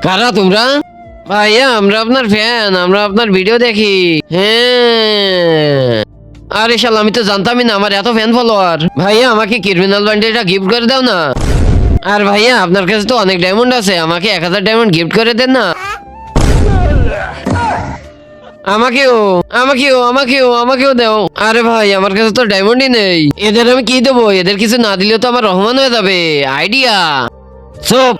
কারা তোমরা? ভাইয়া আমরা আপনার ফ্যান, আমরা আপনার ভিডিও দেখি। হ্যাঁ, আরে শালা আমি তো জানতামই না আমার এত ফ্যান ফলোয়ার। ভাইয়া আমাকে ক্রিমিনাল বান্ডেলটা গিফট করে দাও না। আর ভাইয়া আপনার কাছে তো অনেক ডায়মন্ড আছে, আমাকে 1000 ডায়মন্ড গিফট করে দেন না। আমাকেও আমাকেও আমাকেও আমাকেও দাও। আরে ভাই আমার কাছে তো ডায়মন্ডই নেই, এদের আমি কি দেবো? এদের কিছু না দিলেও তো আমার রহমান হয়ে যাবে। আইডিয়া সব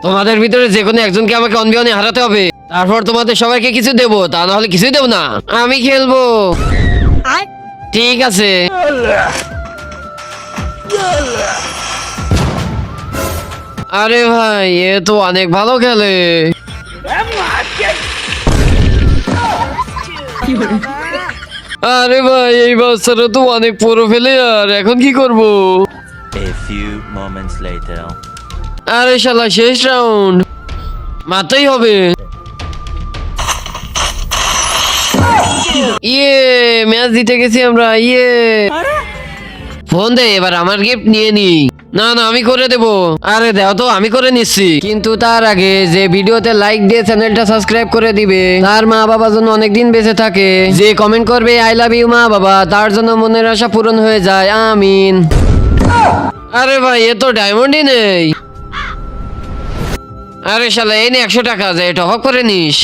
তোমাদের ভিতরে যে কোনো একজনকে আমাকে অনবিয়নে হারাতে হবে, তারপর তোমাদের সবাইকে কিছু দেবো, তা না হলে কিছুই দেবো না। আমি খেলবো। ঠিক আছে। আরে ভাই এ তো অনেক ভালো খেলে। আরে ভাই এই বাচ্চাটা তো অনেক পুরো ফেলে, আর এখন কি করব? A few moments later. আরে শালা শেষ রাউন্ড, মারতেই হবে। ইয়ে ম্যাচ জিতে গেছি আমরা। ইয়ে ফোন দে, এবার আমার গিফট নিয়ে নি। না না আমি করে দেব। আরে দাও তো, আমি করে নিচ্ছি। কিন্তু তার আগে যে ভিডিওতে লাইক দিয়ে চ্যানেলটা সাবস্ক্রাইব করে দিবে, তার মা বাবা যেন অনেকদিন বেঁচে থাকে। যে কমেন্ট করবে আই লাভ ইউ মা বাবা, তার জন্য মনের আশা পূরণ হয়ে যায়। আমিন। আরে ভাই এ তো ডায়মন্ডই নেই। আরে শালা এই নে 100 টাকা, যায় টপ আপ করে নিস।